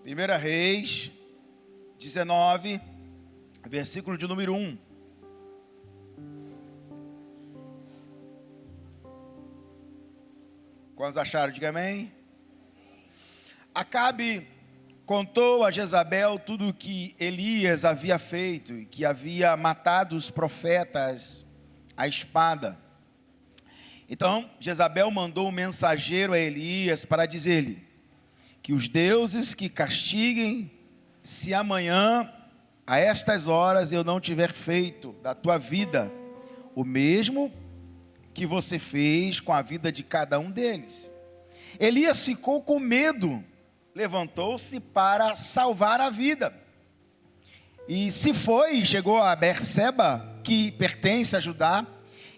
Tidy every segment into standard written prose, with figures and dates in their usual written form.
1 Reis 19, versículo de número 1. Quantos acharam? Diga amém. Acabe contou a Jezabel tudo o que Elias havia feito, e que havia matado os profetas à espada. Então Jezabel mandou um mensageiro a Elias para dizer-lhe que os deuses que castiguem, se amanhã, a estas horas, eu não tiver feito da tua vida o mesmo que você fez com a vida de cada um deles. Elias ficou com medo, levantou-se para salvar a vida. E se foi, chegou a Berseba, que pertence a Judá,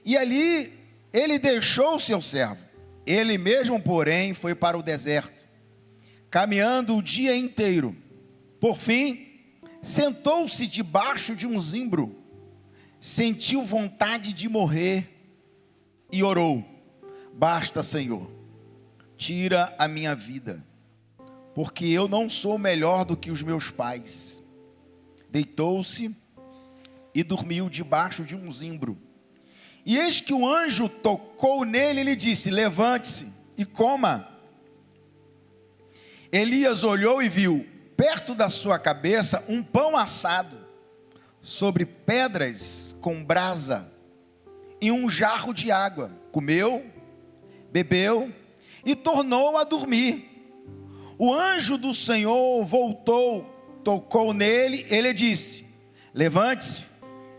e ali ele deixou o seu servo. Ele mesmo, porém, foi para o deserto, caminhando o dia inteiro. Por fim, sentou-se debaixo de um zimbro, sentiu vontade de morrer e orou: basta, Senhor, tira a minha vida, porque eu não sou melhor do que os meus pais. Deitou-se e dormiu debaixo de um zimbro. E eis que o anjo tocou nele e lhe disse: levante-se e coma. Elias olhou e viu, perto da sua cabeça, um pão assado, sobre pedras com brasa, e um jarro de água. Comeu, bebeu e tornou a dormir. O anjo do Senhor voltou, tocou nele, ele disse: levante-se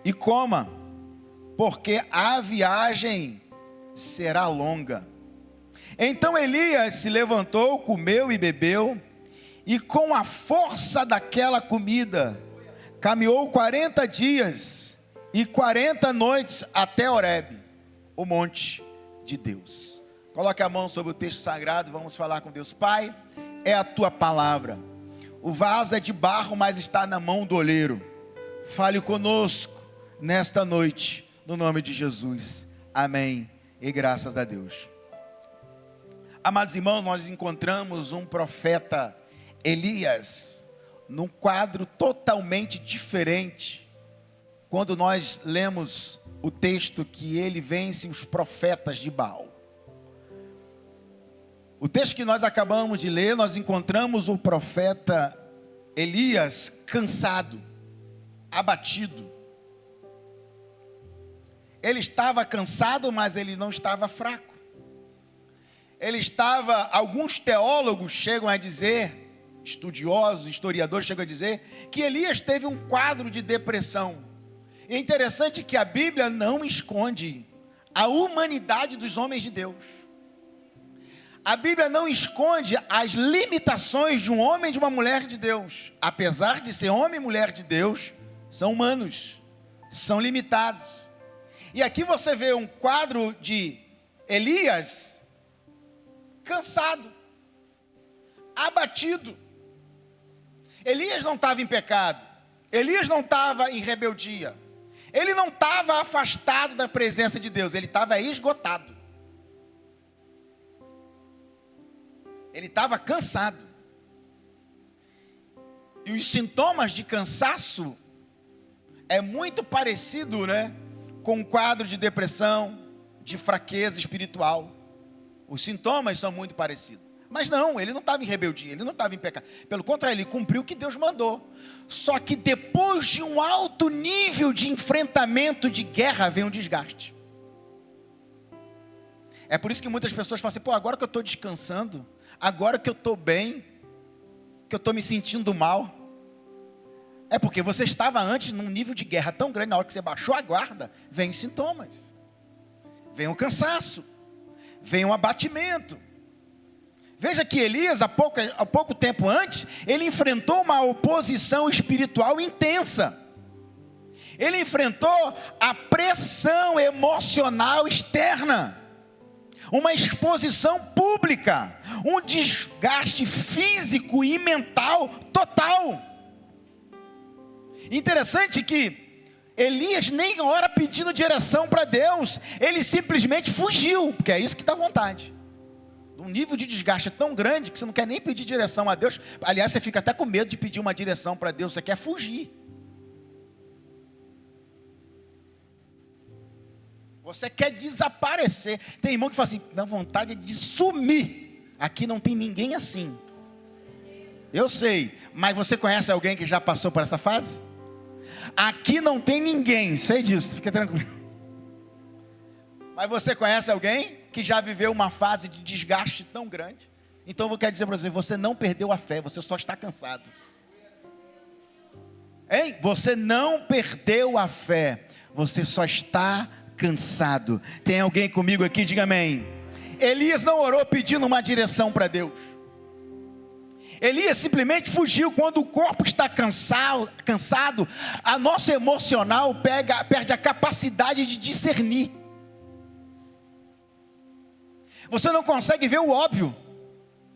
e coma, porque a viagem será longa. Então Elias se levantou, comeu e bebeu, e com a força daquela comida, caminhou 40 dias e 40 noites até Horebe, o monte de Deus. Coloque a mão sobre o texto sagrado, vamos falar com Deus. Pai, é a tua palavra. O vaso é de barro, mas está na mão do oleiro. Fale conosco nesta noite, no nome de Jesus. Amém e graças a Deus. Amados irmãos, nós encontramos um profeta Elias num quadro totalmente diferente quando nós lemos o texto que ele vence os profetas de Baal. O texto que nós acabamos de ler, nós encontramos o profeta Elias cansado, abatido. Ele estava cansado, mas ele não estava fraco. Ele estava, alguns teólogos chegam a dizer, estudiosos, historiadores chegam a dizer, que Elias teve um quadro de depressão. É interessante que a Bíblia não esconde a humanidade dos homens de Deus. A Bíblia não esconde as limitações de um homem e de uma mulher de Deus. Apesar de ser homem e mulher de Deus, são humanos, são limitados. E aqui você vê um quadro de Elias cansado, abatido. Elias não estava em pecado, Elias não estava em rebeldia, ele não estava afastado da presença de Deus, ele estava esgotado, ele estava cansado. E os sintomas de cansaço é muito parecido, com um quadro de depressão, de fraqueza espiritual. Os sintomas são muito parecidos. Mas não, ele não estava em rebeldia, ele não estava em pecado. Pelo contrário, ele cumpriu o que Deus mandou. Só que depois de um alto nível de enfrentamento de guerra, vem um desgaste. É por isso que muitas pessoas falam assim: agora que eu estou descansando, agora que eu estou bem, que eu estou me sentindo mal. É porque você estava antes num nível de guerra tão grande, na hora que você baixou a guarda, vem sintomas. Vem o cansaço. Vem um abatimento. Veja que Elias, há pouco tempo antes, ele enfrentou uma oposição espiritual intensa. Ele enfrentou a pressão emocional externa, uma exposição pública, um desgaste físico e mental total. Interessante que Elias nem ora pedindo direção para Deus, ele simplesmente fugiu, porque é isso que dá vontade. Um nível de desgaste tão grande que você não quer nem pedir direção a Deus. Aliás, você fica até com medo de pedir uma direção para Deus, você quer fugir. Você quer desaparecer. Tem irmão que fala assim, dá vontade de sumir. Aqui não tem ninguém assim. Eu sei, mas você conhece alguém que já passou por essa fase? Aqui não tem ninguém, sei disso, fica tranquilo. Mas você conhece alguém que já viveu uma fase de desgaste tão grande? Então eu quero dizer para você, você não perdeu a fé, você só está cansado. Hein? Você não perdeu a fé, você só está cansado. Tem alguém comigo aqui? Diga amém. Elias não orou pedindo uma direção para Deus. Elias simplesmente fugiu. Quando o corpo está cansado, a nossa emocional perde a capacidade de discernir. Você não consegue ver o óbvio.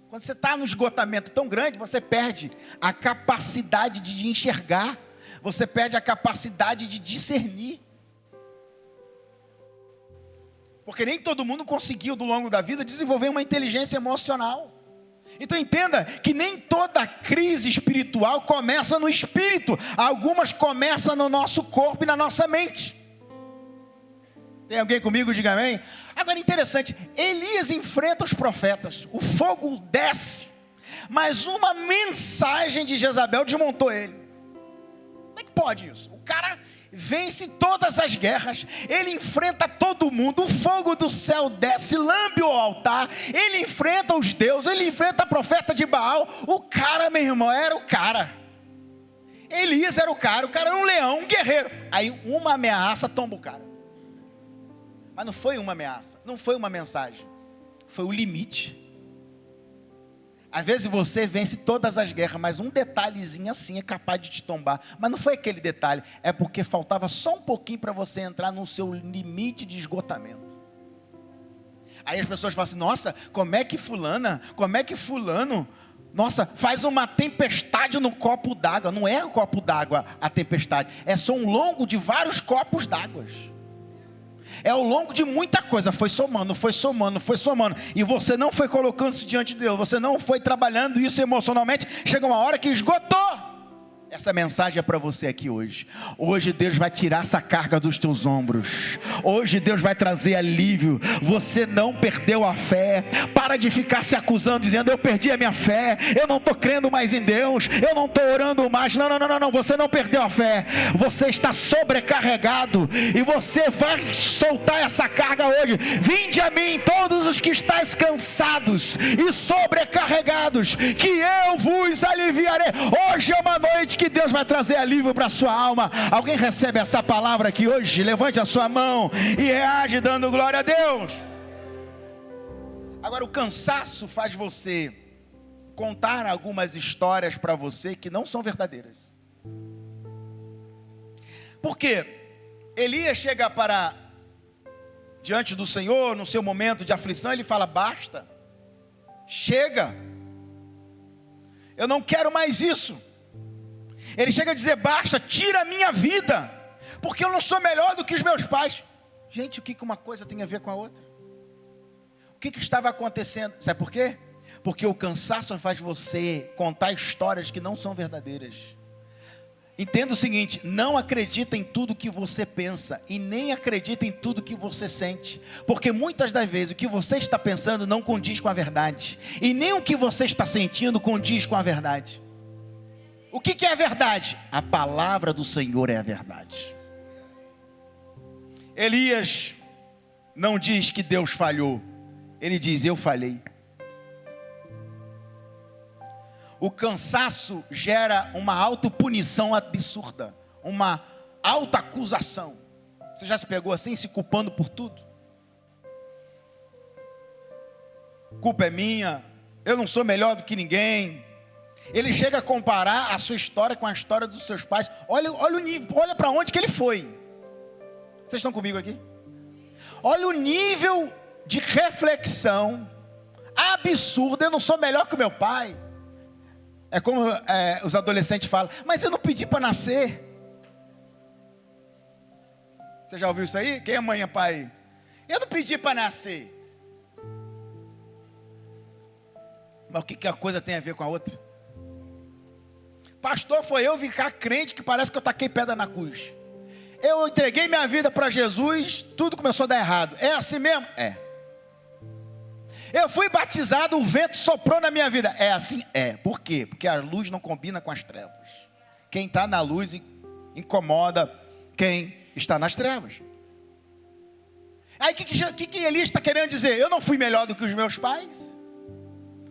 Quando você está no esgotamento tão grande, você perde a capacidade de enxergar. Você perde a capacidade de discernir. Porque nem todo mundo conseguiu, ao longo da vida, desenvolver uma inteligência emocional. Então entenda que nem toda crise espiritual começa no espírito. Algumas começam no nosso corpo e na nossa mente. Tem alguém comigo? Diga amém. Agora interessante, Elias enfrenta os profetas. O fogo desce. Mas uma mensagem de Jezabel desmontou ele. Como é que pode isso? O cara vence todas as guerras, ele enfrenta todo mundo, o fogo do céu desce, lambe o altar, ele enfrenta os deuses, ele enfrenta a profeta de Baal. O cara, meu irmão, era o cara. Elias era o cara era um leão, um guerreiro. Aí uma ameaça tomba o cara. Mas não foi uma ameaça, não foi uma mensagem, foi o limite. Às vezes você vence todas as guerras, mas um detalhezinho assim é capaz de te tombar. Mas não foi aquele detalhe, é porque faltava só um pouquinho para você entrar no seu limite de esgotamento. Aí as pessoas falam assim, nossa, como é que fulano, nossa, faz uma tempestade no copo d'água. Não é um copo d'água a tempestade, é só um longo de vários copos d'água. É ao longo de muita coisa, foi somando. E você não foi colocando isso diante de Deus. Você não foi trabalhando isso emocionalmente. Chega uma hora que esgotou. Essa mensagem é para você aqui hoje. Hoje Deus vai tirar essa carga dos teus ombros. Hoje Deus vai trazer alívio. Você não perdeu a fé. Para de ficar se acusando, dizendo, eu perdi a minha fé, eu não estou crendo mais em Deus, eu não estou orando mais. Não, você não perdeu a fé. Você está sobrecarregado. E você vai soltar essa carga hoje. Vinde a mim todos os que estáis cansados e sobrecarregados, que eu vos aliviarei. Hoje é uma noite que Deus vai trazer alívio para a sua alma. Alguém recebe essa palavra aqui hoje? Levante a sua mão e reage dando glória a Deus. Agora o cansaço faz você contar algumas histórias para você que não são verdadeiras. Por quê? Elias chega para diante do Senhor no seu momento de aflição, ele fala, basta, chega, eu não quero mais isso. Ele chega a dizer, basta, tira a minha vida, porque eu não sou melhor do que os meus pais. Gente, o que uma coisa tem a ver com a outra? O que estava acontecendo? Sabe por quê? Porque o cansaço faz você contar histórias que não são verdadeiras. Entenda o seguinte, não acredita em tudo que você pensa, e nem acredita em tudo que você sente, porque muitas das vezes o que você está pensando não condiz com a verdade, e nem o que você está sentindo condiz com a verdade. O que é a verdade? A palavra do Senhor é a verdade. Elias não diz que Deus falhou, ele diz, eu falhei. O cansaço gera uma autopunição absurda, uma autoacusação. Você já se pegou assim, se culpando por tudo? Culpa é minha, eu não sou melhor do que ninguém. Ele chega a comparar a sua história com a história dos seus pais. Olha o nível, olha para onde que ele foi. Vocês estão comigo aqui? Olha o nível de reflexão absurdo. Eu não sou melhor que o meu pai. É como os adolescentes falam, mas eu não pedi para nascer. Você já ouviu isso aí? Quem é mãe e pai? Eu não pedi para nascer. Mas o que a coisa tem a ver com a outra? Pastor, foi eu ficar crente que parece que eu taquei pedra na cruz. Eu entreguei minha vida para Jesus, tudo começou a dar errado. É assim mesmo? É. Eu fui batizado, o vento soprou na minha vida. É assim? É. Por quê? Porque a luz não combina com as trevas. Quem está na luz incomoda quem está nas trevas. Aí o que Elias está querendo dizer? Eu não fui melhor do que os meus pais?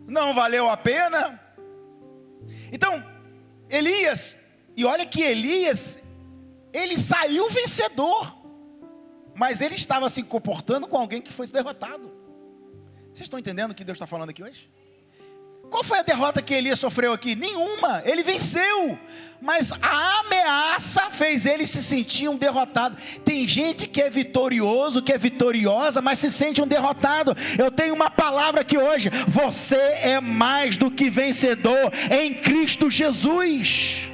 Não valeu a pena? Então, Elias, e olha que Elias, ele saiu vencedor, mas ele estava se comportando com alguém que foi derrotado. Vocês estão entendendo o que Deus está falando aqui hoje? Qual foi a derrota que Elias sofreu aqui? Nenhuma, ele venceu, mas a ameaça fez ele se sentir um derrotado. Tem gente que é vitorioso, que é vitoriosa, mas se sente um derrotado. Eu tenho uma palavra aqui hoje: você é mais do que vencedor em Cristo Jesus.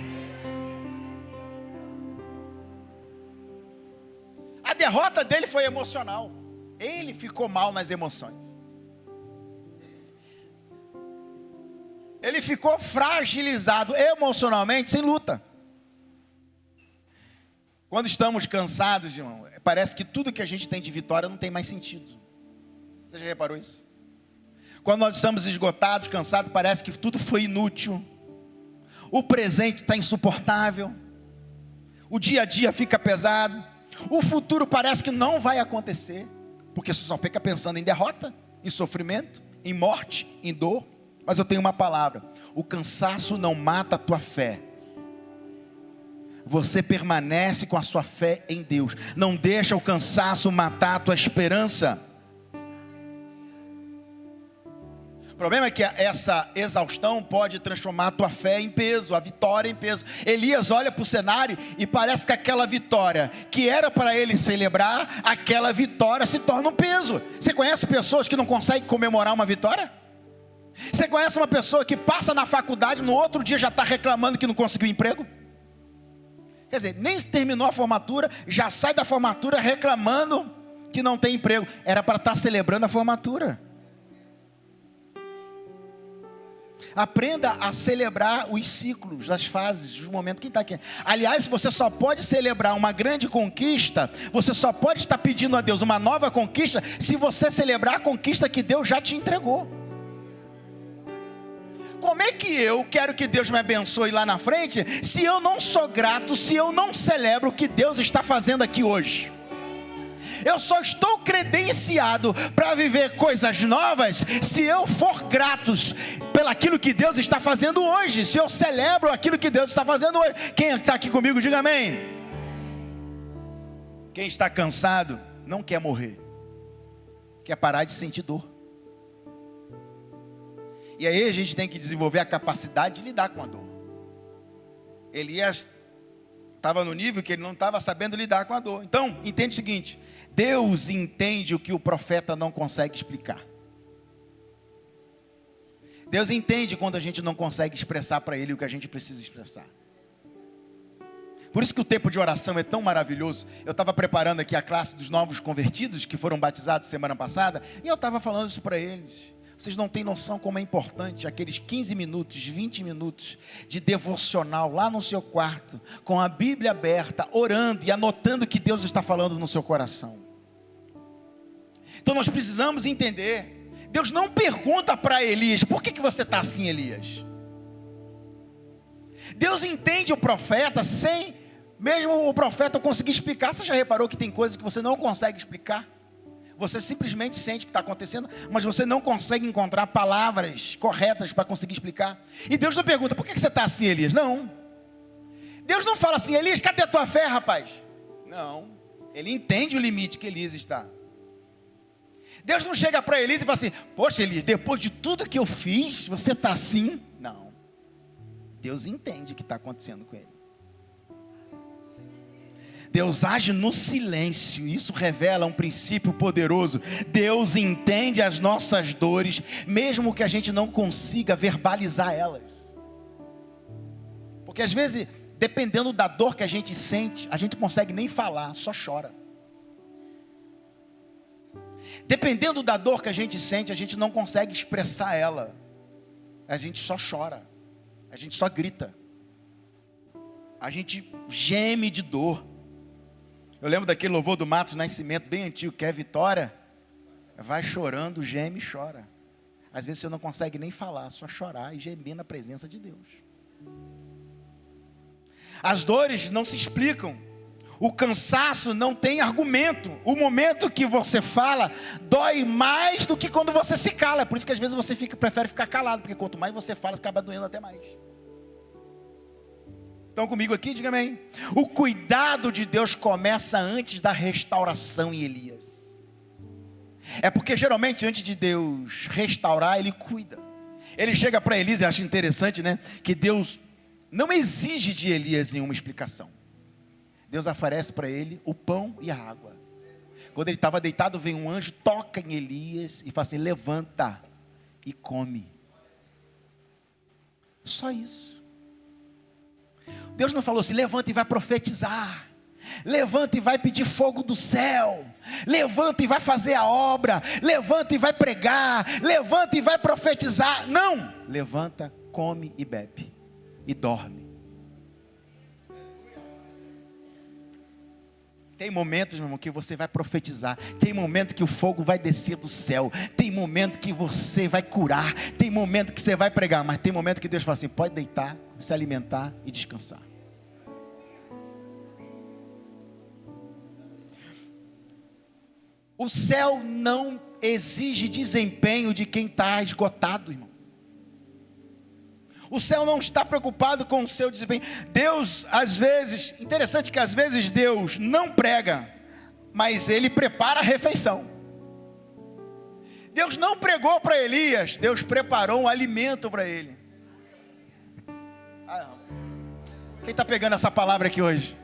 A derrota dele foi emocional, ele ficou mal nas emoções. Ele ficou fragilizado emocionalmente, sem luta. Quando estamos cansados, irmão, parece que tudo que a gente tem de vitória não tem mais sentido. Você já reparou isso? Quando nós estamos esgotados, cansados, parece que tudo foi inútil. O presente está insuportável. O dia a dia fica pesado. O futuro parece que não vai acontecer, porque você só fica pensando em derrota, em sofrimento, em morte, em dor. Mas eu tenho uma palavra: o cansaço não mata a tua fé. Você permanece com a sua fé em Deus. Não deixa o cansaço matar a tua esperança. O problema é que essa exaustão pode transformar a tua fé em peso, a vitória em peso. Elias olha para o cenário e parece que aquela vitória que era para ele celebrar, aquela vitória se torna um peso. Você conhece pessoas que não conseguem comemorar uma vitória? Você conhece uma pessoa que passa na faculdade, no outro dia já está reclamando que não conseguiu emprego? Quer dizer, nem terminou a formatura, já sai da formatura reclamando que não tem emprego. Era para estar celebrando a formatura. Aprenda a celebrar os ciclos, as fases, os momentos. Quem está aqui? Aliás, você só pode celebrar uma grande conquista, você só pode estar pedindo a Deus uma nova conquista, se você celebrar a conquista que Deus já te entregou. Como é que eu quero que Deus me abençoe lá na frente, se eu não sou grato, se eu não celebro o que Deus está fazendo aqui hoje? Eu só estou credenciado para viver coisas novas, se eu for grato pelaquilo que Deus está fazendo hoje, se eu celebro aquilo que Deus está fazendo hoje. Quem está aqui comigo, diga amém. Quem está cansado, não quer morrer, quer parar de sentir dor. E aí a gente tem que desenvolver a capacidade de lidar com a dor. Elias estava no nível que ele não estava sabendo lidar com a dor. Então, entende o seguinte: Deus entende o que o profeta não consegue explicar. Deus entende quando a gente não consegue expressar para Ele o que a gente precisa expressar. Por isso que o tempo de oração é tão maravilhoso. Eu estava preparando aqui a classe dos novos convertidos, que foram batizados semana passada, e eu estava falando isso para eles. Vocês não têm noção como é importante aqueles 15 minutos, 20 minutos de devocional lá no seu quarto, com a Bíblia aberta, orando e anotando o que Deus está falando no seu coração. Então nós precisamos entender. Deus não pergunta para Elias: por que você está assim, Elias? Deus entende o profeta sem mesmo o profeta conseguir explicar. Você já reparou que tem coisas que você não consegue explicar? Você simplesmente sente o que está acontecendo, mas você não consegue encontrar palavras corretas para conseguir explicar. E Deus não pergunta: por que você está assim, Elias? Não. Deus não fala assim: Elias, cadê a tua fé, rapaz? Não. Ele entende o limite que Elias está. Deus não chega para Elias e fala assim: poxa, Elias, depois de tudo que eu fiz, você está assim? Não. Deus entende o que está acontecendo com ele. Deus age no silêncio. Isso revela um princípio poderoso. Deus entende as nossas dores, mesmo que a gente não consiga verbalizar elas. Porque às vezes, dependendo da dor que a gente sente, a gente não consegue nem falar, só chora. Dependendo da dor que a gente sente, a gente não consegue expressar ela. a gente só chora, a gente só grita, a gente geme de dor. Eu lembro daquele louvor do Matos Nascimento, bem antigo, que é Vitória. Vai chorando, geme e chora. Às vezes você não consegue nem falar, só chorar e gemer na presença de Deus. As dores não se explicam. O cansaço não tem argumento. O momento que você fala dói mais do que quando você se cala. Por isso que às vezes você prefere ficar calado, porque quanto mais você fala, acaba doendo até mais. Estão comigo aqui? Diga amém. O cuidado de Deus começa antes da restauração em Elias. É porque geralmente antes de Deus restaurar, Ele cuida. Ele chega para Elias, e acho interessante, né? Que Deus não exige de Elias nenhuma explicação. Deus oferece para ele o pão e a água. Quando ele estava deitado, vem um anjo, toca em Elias e fala assim: levanta e come. Só isso. Deus não falou assim: levanta e vai profetizar, levanta e vai pedir fogo do céu, levanta e vai fazer a obra, levanta e vai pregar, levanta e vai profetizar. Não, levanta, come e bebe e dorme. Tem momentos, meu irmão, que você vai profetizar. Tem momento que o fogo vai descer do céu. Tem momento que você vai curar. Tem momento que você vai pregar. Mas tem momento que Deus fala assim: pode deitar, se alimentar e descansar. O céu não exige desempenho de quem está esgotado, irmão. O céu não está preocupado com o seu desempenho. Deus, às vezes, interessante que às vezes Deus não prega, mas Ele prepara a refeição. Deus não pregou para Elias, Deus preparou um alimento para ele. Quem está pegando essa palavra aqui hoje?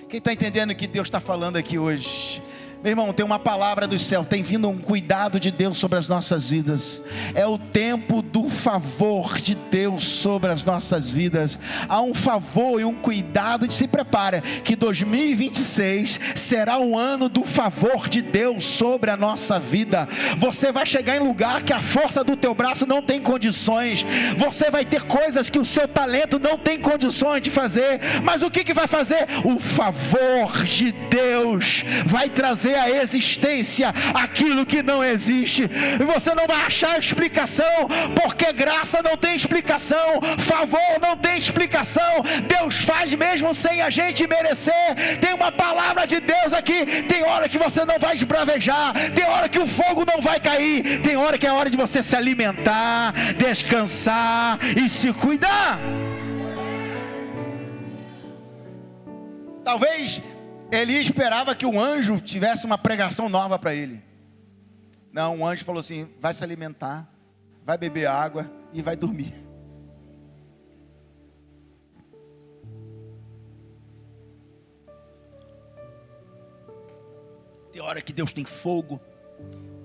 Quem está entendendo o que Deus está falando aqui hoje? Meu irmão, tem uma palavra do céu, tem vindo um cuidado de Deus sobre as nossas vidas. É o tempo do favor de Deus sobre as nossas vidas. Há um favor e um cuidado de se prepara, que 2026 será um ano do favor de Deus sobre a nossa vida. Você vai chegar em lugar que a força do teu braço não tem condições. Você vai ter coisas que o seu talento não tem condições de fazer. Mas o que vai fazer? O favor de Deus vai trazer a existência aquilo que não existe. E você não vai achar explicação, porque graça não tem explicação, favor não tem explicação. Deus faz mesmo sem a gente merecer. Tem uma palavra de Deus aqui. Tem hora que você não vai esbravejar, tem hora que o fogo não vai cair, tem hora que é hora de você se alimentar, descansar e se cuidar. Talvez Eli esperava que um anjo tivesse uma pregação nova para ele. Não, um anjo falou assim: vai se alimentar, vai beber água e vai dormir. Tem hora que Deus tem fogo,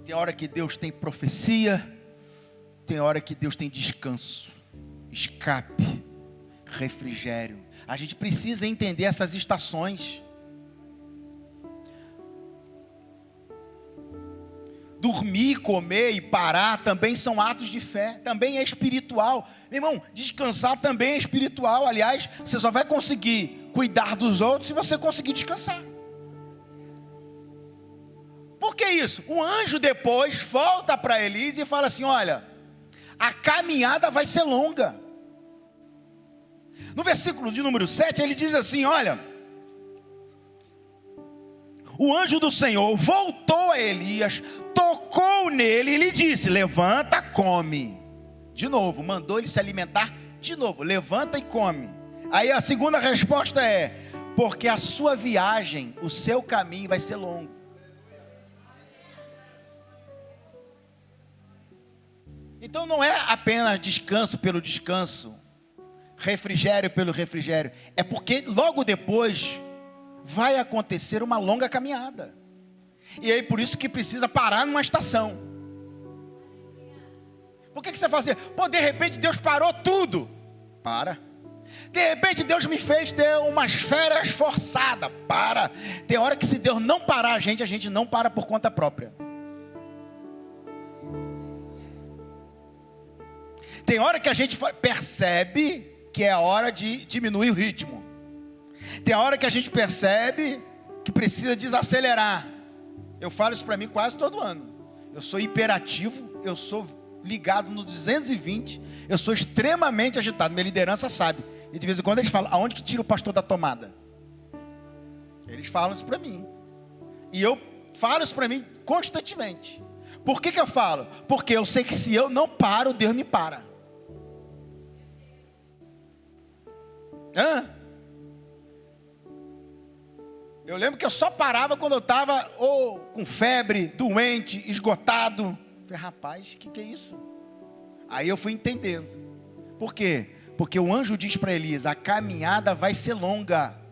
tem hora que Deus tem profecia, tem hora que Deus tem descanso, escape, refrigério. A gente precisa entender essas estações. Dormir, comer e parar também são atos de fé, também é espiritual. Meu irmão, descansar também é espiritual. Aliás, você só vai conseguir cuidar dos outros se você conseguir descansar. Por que isso? O anjo depois volta para Elias e fala assim: olha, a caminhada vai ser longa. No versículo de número 7, ele diz assim: olha, o anjo do Senhor voltou a Elias, tocou nele e lhe disse: levanta, come. De novo, mandou ele se alimentar de novo: levanta e come. Aí a segunda resposta é: porque a sua viagem, o seu caminho vai ser longo. Então não é apenas descanso pelo descanso, refrigério pelo refrigério, é porque logo depois vai acontecer uma longa caminhada. E aí por isso que precisa parar numa estação. Por que você fala assim: pô, de repente Deus parou tudo? Para. De repente Deus me fez ter umas férias forçadas. Para. Tem hora que se Deus não parar a gente não para por conta própria. Tem hora que a gente percebe que é a hora de diminuir o ritmo. Tem hora que a gente percebe que precisa desacelerar. Eu falo isso para mim quase todo ano. Eu sou hiperativo, eu sou ligado no 220, eu sou extremamente agitado. Minha liderança sabe. E de vez em quando eles falam: aonde que tira o pastor da tomada? Eles falam isso para mim. E eu falo isso para mim constantemente. Por que eu falo? Porque eu sei que se eu não paro, Deus me para. Eu lembro que eu só parava quando eu estava ou com febre, doente, esgotado. Eu falei: rapaz, o que é isso? Aí eu fui entendendo. Por quê? Porque o anjo diz para Elias: a caminhada vai ser longa.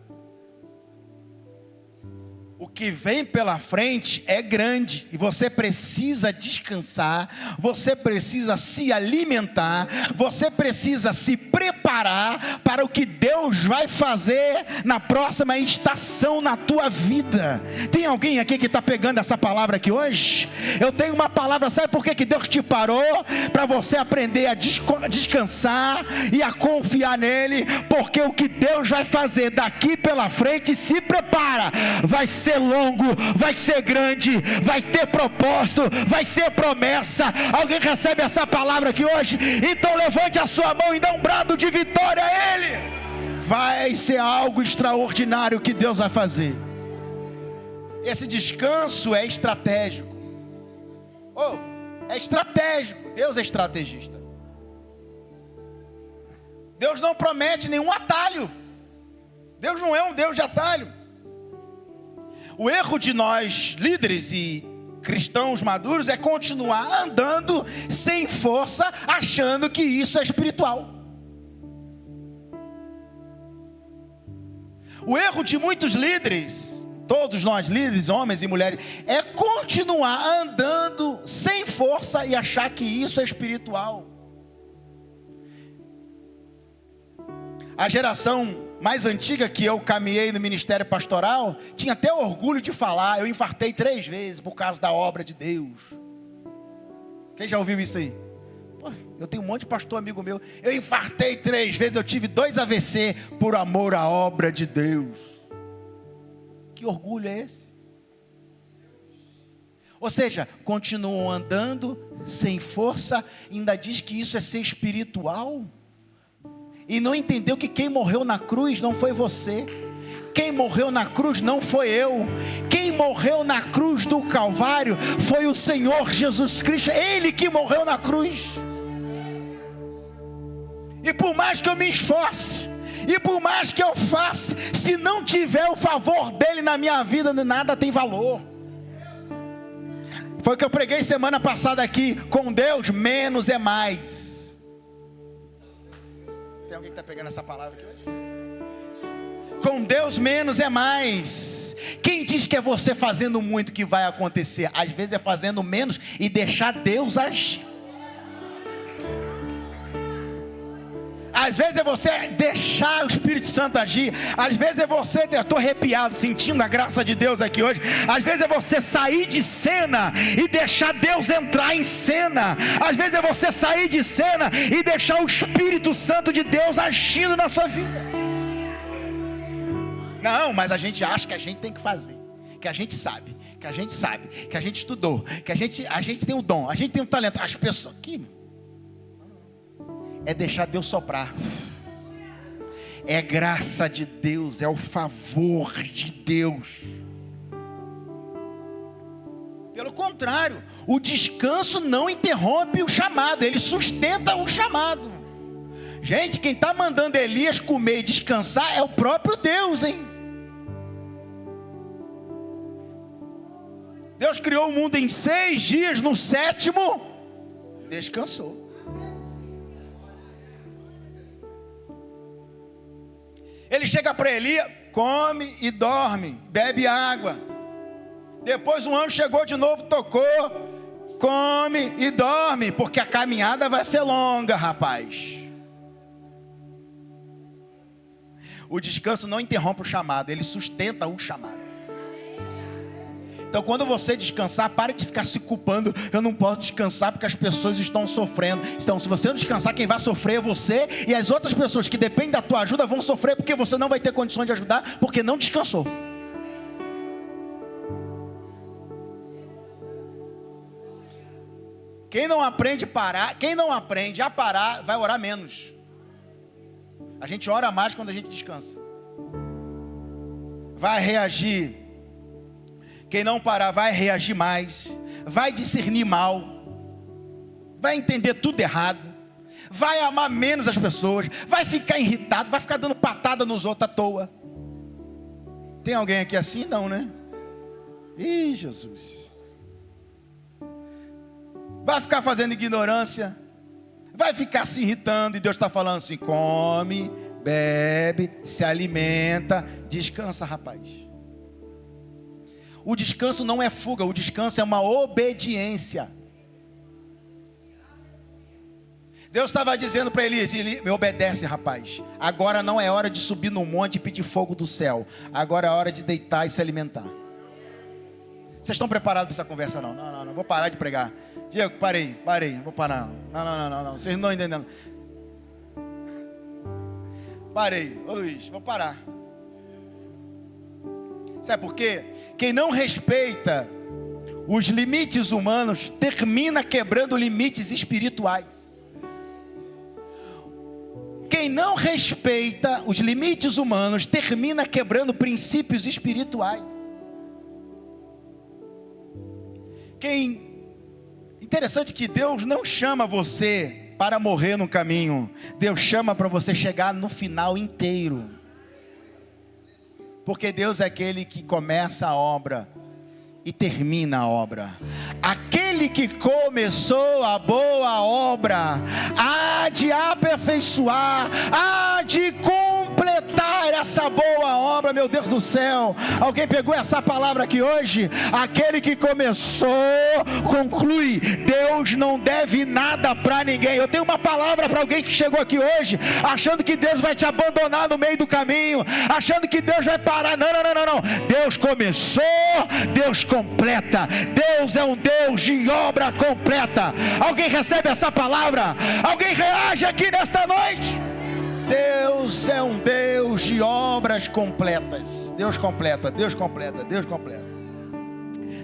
O que vem pela frente é grande e você precisa descansar, você precisa se alimentar, você precisa se preparar para o que Deus vai fazer na próxima estação na tua vida. Tem alguém aqui que está pegando essa palavra aqui hoje? Eu tenho uma palavra. Sabe por que Deus te parou? Para você aprender a descansar e a confiar nele, porque o que Deus vai fazer daqui pela frente, se prepara, vai ser longo, vai ser grande, vai ter propósito, vai ser promessa. Alguém recebe essa palavra aqui hoje? Então levante a sua mão e dá um brado de vitória a Ele. Vai ser algo extraordinário que Deus vai fazer. Esse descanso é estratégico. É estratégico. Deus é estrategista. Deus não promete nenhum atalho. Deus não é um Deus de atalho. O erro de nós, líderes e cristãos maduros, é continuar andando sem força, achando que isso é espiritual. O erro de muitos líderes, todos nós líderes, homens e mulheres, é continuar andando sem força e achar que isso é espiritual. A geração mais antiga que eu caminhei no ministério pastoral tinha até orgulho de falar: eu infartei 3 vezes por causa da obra de Deus. Quem já ouviu isso aí? Pô, eu tenho um monte de pastor amigo meu: eu infartei 3 vezes, eu tive 2 AVC por amor à obra de Deus. Que orgulho é esse? Ou seja, continuam andando sem força, ainda diz que isso é ser espiritual. E não entendeu que quem morreu na cruz não foi você. Quem morreu na cruz não foi eu. Quem morreu na cruz do Calvário foi o Senhor Jesus Cristo. Ele que morreu na cruz. E por mais que eu me esforce, e por mais que eu faça, se não tiver o favor dele na minha vida, nada tem valor. Foi o que eu preguei semana passada aqui: com Deus menos é mais. Tem alguém que está pegando essa palavra aqui hoje? Com Deus menos é mais. Quem diz que é você fazendo muito que vai acontecer? Às vezes é fazendo menos e deixar Deus agir. Às vezes é você deixar o Espírito Santo agir. Às vezes é você, eu estou arrepiado sentindo a graça de Deus aqui hoje. Às vezes é você sair de cena e deixar Deus entrar em cena. Às vezes é você sair de cena e deixar o Espírito Santo de Deus agindo na sua vida. Não, mas a gente acha que a gente tem que fazer, que a gente sabe, que a gente sabe, que a gente estudou, que a gente tem o dom, a gente tem o talento. As pessoas aqui é deixar Deus soprar. É graça de Deus, é o favor de Deus. Pelo contrário, o descanso não interrompe o chamado, ele sustenta o chamado. Gente, quem está mandando Elias comer e descansar é o próprio Deus, hein? Deus criou o mundo em 6 dias, no 7º, descansou. Ele chega para Elias: come e dorme, bebe água. Depois um anjo chegou de novo, tocou: come e dorme, porque a caminhada vai ser longa, rapaz. O descanso não interrompe o chamado, ele sustenta o chamado. Então quando você descansar, pare de ficar se culpando. Eu não posso descansar porque as pessoas estão sofrendo. Então se você não descansar, quem vai sofrer é você. E as outras pessoas que dependem da tua ajuda vão sofrer porque você não vai ter condições de ajudar, porque não descansou. Quem não aprende a parar, vai orar menos. A gente ora mais quando a gente descansa. Vai reagir. Quem não parar vai reagir mais. Vai discernir mal. Vai entender tudo errado. Vai amar menos as pessoas. Vai ficar irritado. Vai ficar dando patada nos outros à toa. Tem alguém aqui assim? Não, né? Ih, Jesus. Vai ficar fazendo ignorância, vai ficar se irritando, e Deus está falando assim: come, bebe, se alimenta, descansa, rapaz. O descanso não é fuga, o descanso é uma obediência. Deus estava dizendo para Elias: me obedece, rapaz. Agora não é hora de subir no monte e pedir fogo do céu, agora é hora de deitar e se alimentar. Vocês estão preparados para essa conversa? Não, vou parar de pregar. Diego, parei, não vou parar. Não, vocês não estão entendendo. Parei, ô Luiz, vou parar. Sabe por quê? Quem não respeita os limites humanos, termina quebrando limites espirituais. Quem não respeita os limites humanos, termina quebrando princípios espirituais. Interessante que Deus não chama você para morrer no caminho. Deus chama para você chegar no final inteiro. Porque Deus é aquele que começa a obra e termina a obra. Aquele que começou a boa obra há de aperfeiçoar, há de completar essa boa obra. Meu Deus do céu, alguém pegou essa palavra aqui hoje? Aquele que começou, conclui. Deus não deve nada para ninguém. Eu tenho uma palavra para alguém que chegou aqui hoje achando que Deus vai te abandonar no meio do caminho, achando que Deus vai parar. Não. Deus começou, Deus completa. Deus é um Deus de obra completa. Alguém recebe essa palavra? Alguém reage aqui nesta noite? Deus é um Deus de obras completas. Deus completa.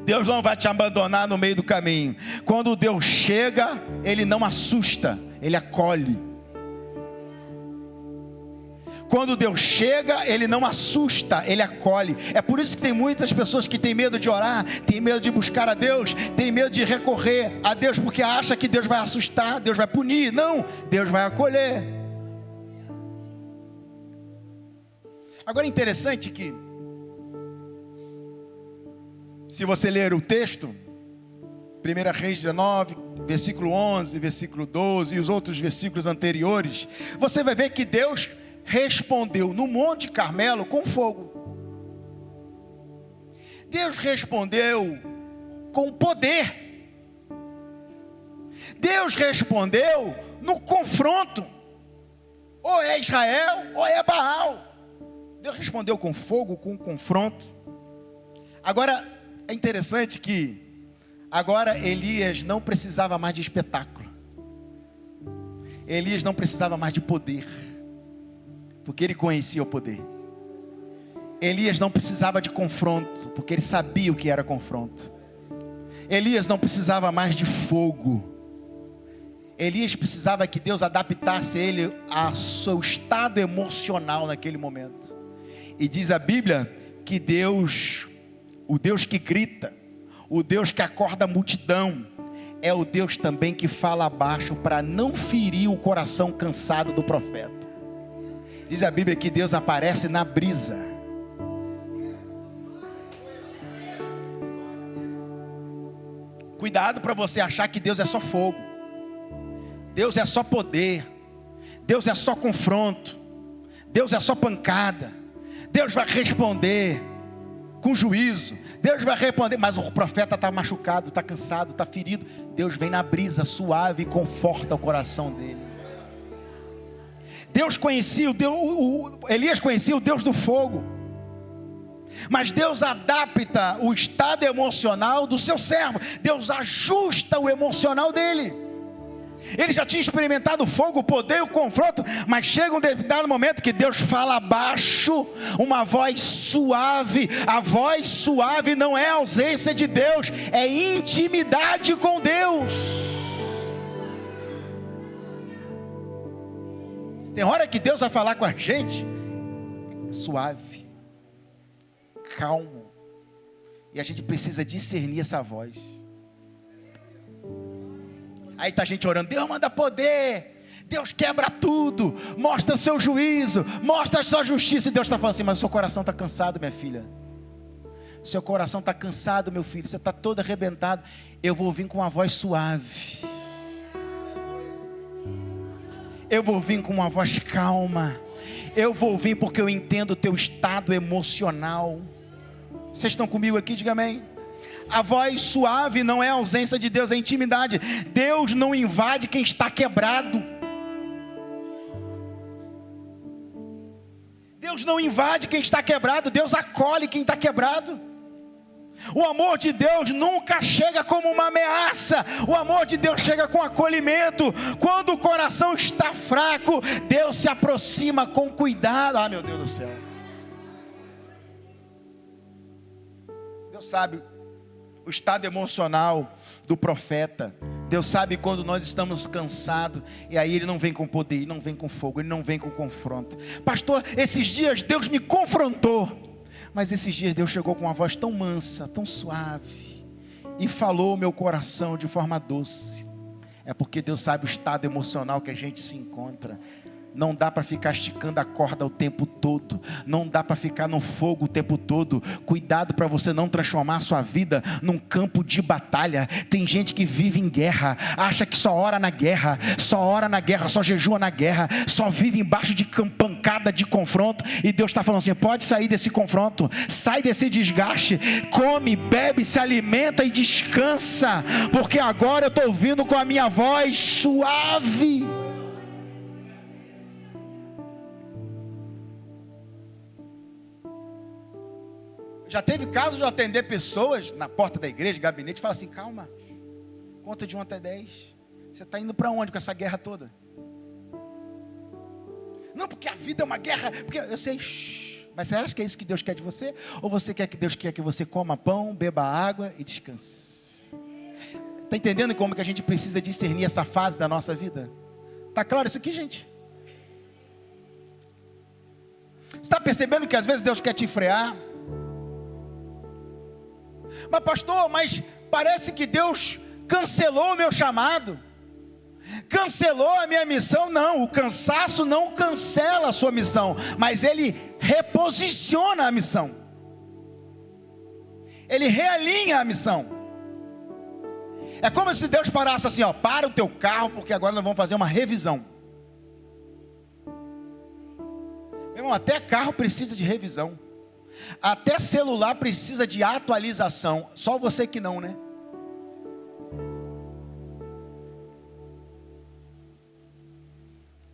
Deus não vai te abandonar no meio do caminho. Quando Deus chega, Ele não assusta, Ele acolhe. Quando Deus chega, Ele não assusta, Ele acolhe. É por isso que tem muitas pessoas que têm medo de orar, têm medo de buscar a Deus, têm medo de recorrer a Deus, porque acha que Deus vai assustar, Deus vai punir. Não, Deus vai acolher. Agora é interessante que, se você ler o texto, 1 Reis 19, versículo 11, versículo 12 e os outros versículos anteriores, você vai ver que Deus respondeu no Monte Carmelo com fogo. Deus respondeu com poder. Deus respondeu no confronto. Ou é Israel ou é Baal. Deus respondeu com fogo, com confronto. Agora é interessante que agora Elias não precisava mais de espetáculo. Elias não precisava mais de poder, porque ele conhecia o poder. Elias não precisava de confronto, porque ele sabia o que era confronto. Elias não precisava mais de fogo. Elias precisava que Deus adaptasse ele ao seu estado emocional naquele momento. E diz a Bíblia que Deus, o Deus que grita, o Deus que acorda a multidão, é o Deus também que fala baixo para não ferir o coração cansado do profeta. Diz a Bíblia que Deus aparece na brisa. Cuidado para você achar que Deus é só fogo, Deus é só poder, Deus é só confronto, Deus é só pancada. Deus vai responder com juízo, Deus vai responder, mas o profeta está machucado, está cansado, está ferido. Deus vem na brisa suave e conforta o coração dele. Elias conhecia o Deus do fogo. Mas Deus adapta o estado emocional do seu servo. Deus ajusta o emocional dele. Ele já tinha experimentado o fogo, o poder e o confronto, mas chega um determinado momento que Deus fala baixo, uma voz suave. A voz suave não é ausência de Deus, é intimidade com Deus. Tem hora que Deus vai falar com a gente suave, calmo, e a gente precisa discernir essa voz. Aí está a gente orando, Deus manda poder, Deus quebra tudo, mostra seu juízo, mostra a sua justiça. E Deus está falando assim, mas o seu coração está cansado, minha filha. Seu coração está cansado, meu filho, você está todo arrebentado. Eu vou vir com uma voz suave. Eu vou vir com uma voz calma. Eu vou vir porque eu entendo o teu estado emocional. Vocês estão comigo aqui? Diga amém. A voz suave não é a ausência de Deus, é intimidade. Deus não invade quem está quebrado. Deus não invade quem está quebrado, Deus acolhe quem está quebrado. O amor de Deus nunca chega como uma ameaça. O amor de Deus chega com acolhimento. Quando o coração está fraco, Deus se aproxima com cuidado. Ah, meu Deus do céu. Deus sabe o estado emocional do profeta. Deus sabe quando nós estamos cansados. E aí Ele não vem com poder, Ele não vem com fogo, Ele não vem com confronto. Pastor, esses dias Deus me confrontou. Mas esses dias Deus chegou com uma voz tão mansa, tão suave, e falou ao meu coração de forma doce. É porque Deus sabe o estado emocional que a gente se encontra. Não dá para ficar esticando a corda o tempo todo. Não dá para ficar no fogo o tempo todo. Cuidado para você não transformar a sua vida num campo de batalha. Tem gente que vive em guerra, acha que só ora na guerra, só jejua na guerra, só vive embaixo de pancada de confronto. E Deus está falando assim, pode sair desse confronto, sai desse desgaste, come, bebe, se alimenta e descansa, porque agora eu estou ouvindo com a minha voz suave. Já teve caso de eu atender pessoas na porta da igreja, gabinete, e falar assim, calma, conta de 1 até 10. Você está indo para onde com essa guerra toda? Não, porque a vida é uma guerra, porque eu sei, mas você acha que é isso que Deus quer de você? Ou você quer que Deus quer que você coma pão, beba água e descanse? Está entendendo como que a gente precisa discernir essa fase da nossa vida? Está claro isso aqui, gente? Você está percebendo que às vezes Deus quer te frear? Mas pastor, mas parece que Deus cancelou o meu chamado, cancelou a minha missão. Não, o cansaço não cancela a sua missão, mas ele reposiciona a missão, ele realinha a missão. É como se Deus parasse assim, ó, para o teu carro, porque agora nós vamos fazer uma revisão. Meu irmão, até carro precisa de revisão. Até celular precisa de atualização. Só você que não, né?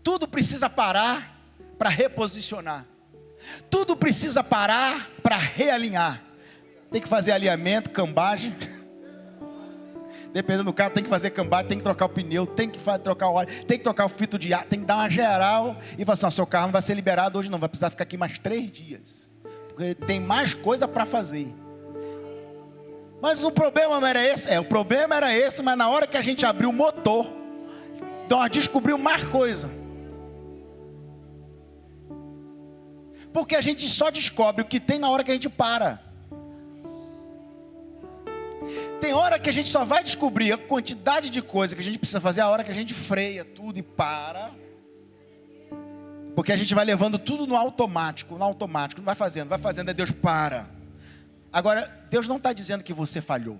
Tudo precisa parar para reposicionar. Tudo precisa parar para realinhar. Tem que fazer alinhamento, cambagem. Dependendo do carro, tem que fazer cambagem, tem que trocar o pneu, tem que trocar o óleo, tem que trocar o filtro de ar, tem que dar uma geral. E falar assim, seu carro não vai ser liberado hoje não, vai precisar ficar aqui mais 3 dias. Porque tem mais coisa para fazer. Mas o problema não era esse. O problema era esse, mas na hora que a gente abriu o motor, nós descobrimos mais coisa. Porque a gente só descobre o que tem na hora que a gente para. Tem hora que a gente só vai descobrir a quantidade de coisa que a gente precisa fazer a hora que a gente freia tudo e para. Porque a gente vai levando tudo no automático, não vai fazendo, aí Deus para. Agora, Deus não está dizendo que você falhou.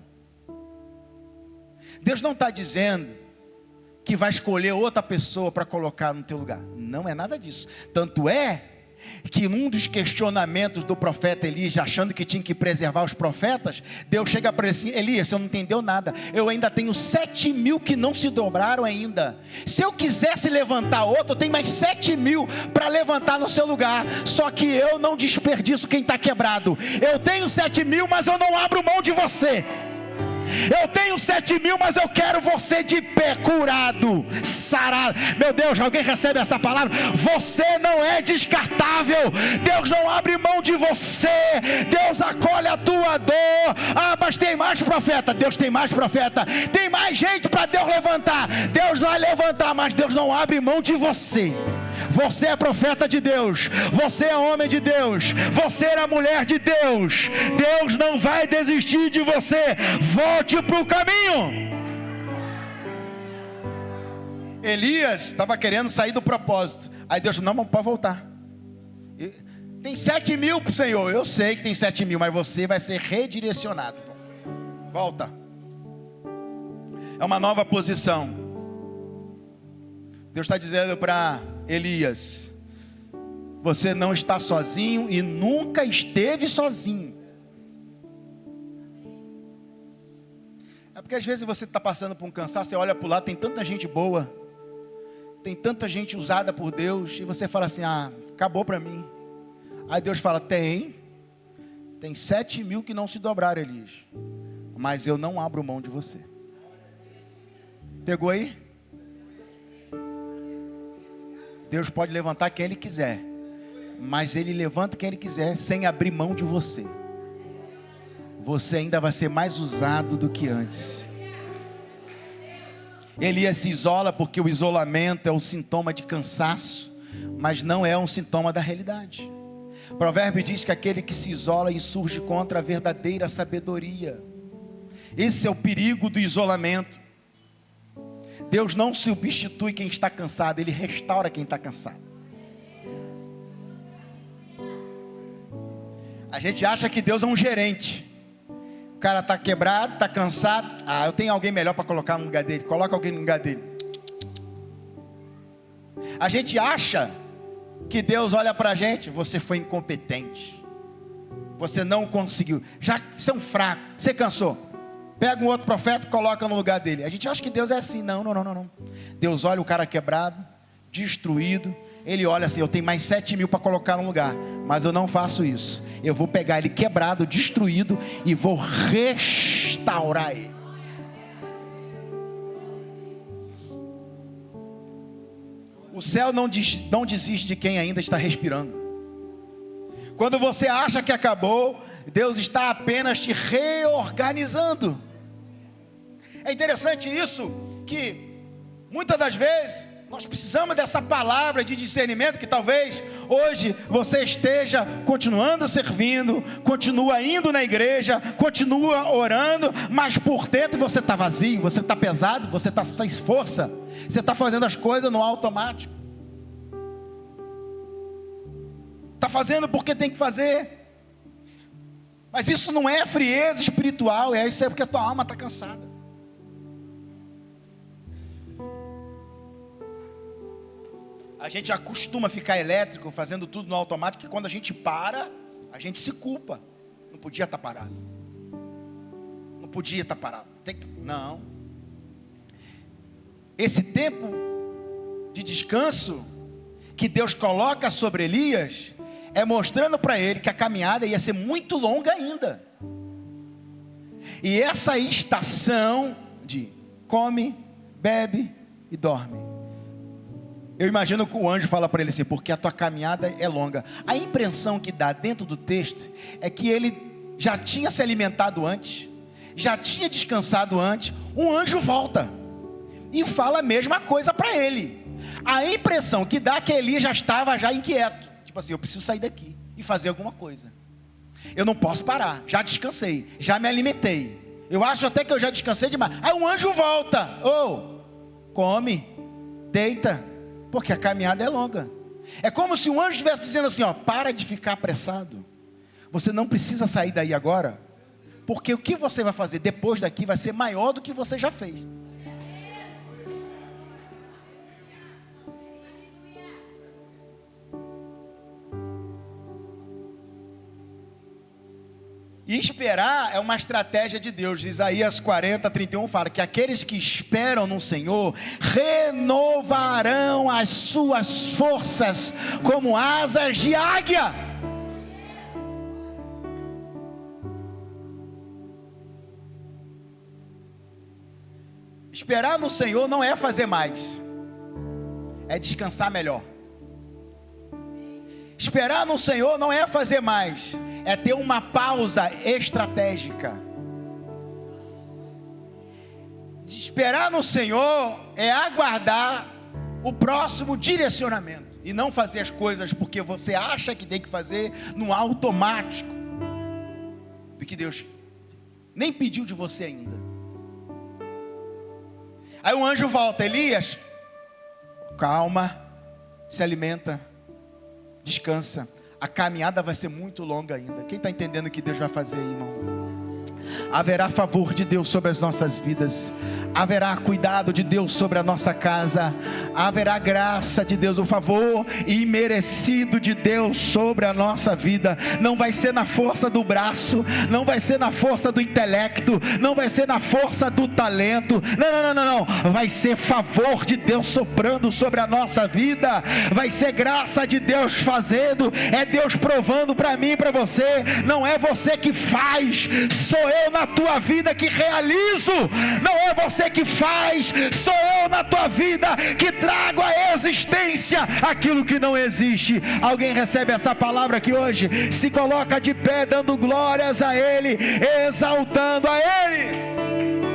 Deus não está dizendo que vai escolher outra pessoa para colocar no teu lugar. Não é nada disso. Tanto é que um dos questionamentos do profeta Elias, achando que tinha que preservar os profetas, Deus chega para ele assim: Elias, você não entendeu nada, eu ainda tenho 7.000 que não se dobraram ainda. Se eu quisesse levantar outro, eu tenho mais 7.000 para levantar no seu lugar, só que eu não desperdiço quem está quebrado. Eu tenho 7.000, mas eu não abro mão de você. Eu tenho 7.000, mas eu quero você de pé, curado, sarado. Meu Deus, alguém recebe essa palavra? Você não é descartável. Deus não abre mão de você. Deus acolhe a tua dor. Ah, mas tem mais profeta. Deus tem mais profeta. Tem mais gente para Deus levantar. Deus vai levantar, mas Deus não abre mão de você. Você é profeta de Deus, você é homem de Deus, você é mulher de Deus. Deus não vai desistir de você. Volte para o caminho. Elias estava querendo sair do propósito. Aí Deus falou: não, pode voltar. Tem 7.000, Senhor. Eu sei que tem 7.000, mas você vai ser redirecionado. Volta. É uma nova posição. Deus está dizendo para Elias: você não está sozinho e nunca esteve sozinho. É porque às vezes você está passando por um cansaço, você olha para o lado, tem tanta gente boa, tem tanta gente usada por Deus, e você fala assim: ah, acabou para mim. Aí Deus fala: tem 7.000 que não se dobraram, Elias, mas eu não abro mão de você. Pegou aí? Deus pode levantar quem Ele quiser, mas Ele levanta quem Ele quiser, sem abrir mão de você. Você ainda vai ser mais usado do que antes. Elias se isola porque o isolamento é um sintoma de cansaço, mas não é um sintoma da realidade. O provérbio diz que aquele que se isola insurge contra a verdadeira sabedoria. Esse é o perigo do isolamento. Deus não substitui quem está cansado, Ele restaura quem está cansado. A gente acha que Deus é um gerente. O cara está quebrado, está cansado. Ah, eu tenho alguém melhor para colocar no lugar dele. Coloca alguém no lugar dele. A gente acha que Deus olha para a gente: você foi incompetente, você não conseguiu, você é um fraco, você cansou. Pega um outro profeta e coloca no lugar dele. A gente acha que Deus é assim. Não. Deus olha o cara quebrado, destruído. Ele olha assim: eu tenho mais 7.000 para colocar no lugar, mas eu não faço isso. Eu vou pegar ele quebrado, destruído, e vou restaurar ele. O céu não desiste de quem ainda está respirando. Quando você acha que acabou, Deus está apenas te reorganizando. É interessante isso, que muitas das vezes nós precisamos dessa palavra de discernimento, que talvez hoje você esteja continuando servindo, continua indo na igreja, continua orando, mas por dentro você está vazio, você está pesado, você está sem força, você está fazendo as coisas no automático, está fazendo porque tem que fazer. Mas isso não é frieza espiritual, isso é porque a tua alma está cansada. A gente acostuma ficar elétrico, fazendo tudo no automático, que quando a gente para, a gente se culpa. Não podia estar parado. Não podia estar parado. Não. Esse tempo de descanso que Deus coloca sobre Elias é mostrando para ele que a caminhada ia ser muito longa ainda. E essa estação de come, bebe e dorme, eu imagino que o anjo fala para ele assim: porque a tua caminhada é longa. A impressão que dá dentro do texto é que ele já tinha se alimentado antes, já tinha descansado antes. Um anjo volta e fala a mesma coisa para ele. A impressão que dá é que Elias já estava inquieto. Tipo assim: eu preciso sair daqui e fazer alguma coisa. Eu não posso parar, já descansei, já me alimentei. Eu acho até que eu já descansei demais. Aí um anjo volta: come, deita, porque a caminhada é longa. É como se um anjo estivesse dizendo assim: para de ficar apressado. Você não precisa sair daí agora, porque o que você vai fazer depois daqui vai ser maior do que você já fez. E esperar é uma estratégia de Deus. Isaías 40:31 fala que aqueles que esperam no Senhor renovarão as suas forças como asas de águia. Esperar no Senhor não é fazer mais, é descansar melhor. Esperar no Senhor não é fazer mais, é ter uma pausa estratégica. Esperar no Senhor é aguardar o próximo direcionamento e não fazer as coisas porque você acha que tem que fazer no automático, do que Deus nem pediu de você ainda. Aí o anjo volta: Elias, calma, se alimenta, descansa, a caminhada vai ser muito longa ainda. Quem está entendendo o que Deus vai fazer aí, irmão? Haverá favor de Deus sobre as nossas vidas, haverá cuidado de Deus sobre a nossa casa, haverá graça de Deus, o favor imerecido de Deus sobre a nossa vida. Não vai ser na força do braço, não vai ser na força do intelecto, não vai ser na força do talento, não, vai ser favor de Deus soprando sobre a nossa vida, vai ser graça de Deus fazendo, é Deus provando para mim e para você. Não é você que faz, sou eu na tua vida que realizo. Não é você que faz, sou eu na tua vida que trago à existência aquilo que não existe. Alguém recebe essa palavra aqui hoje? Se coloca de pé dando glórias a Ele, exaltando a Ele.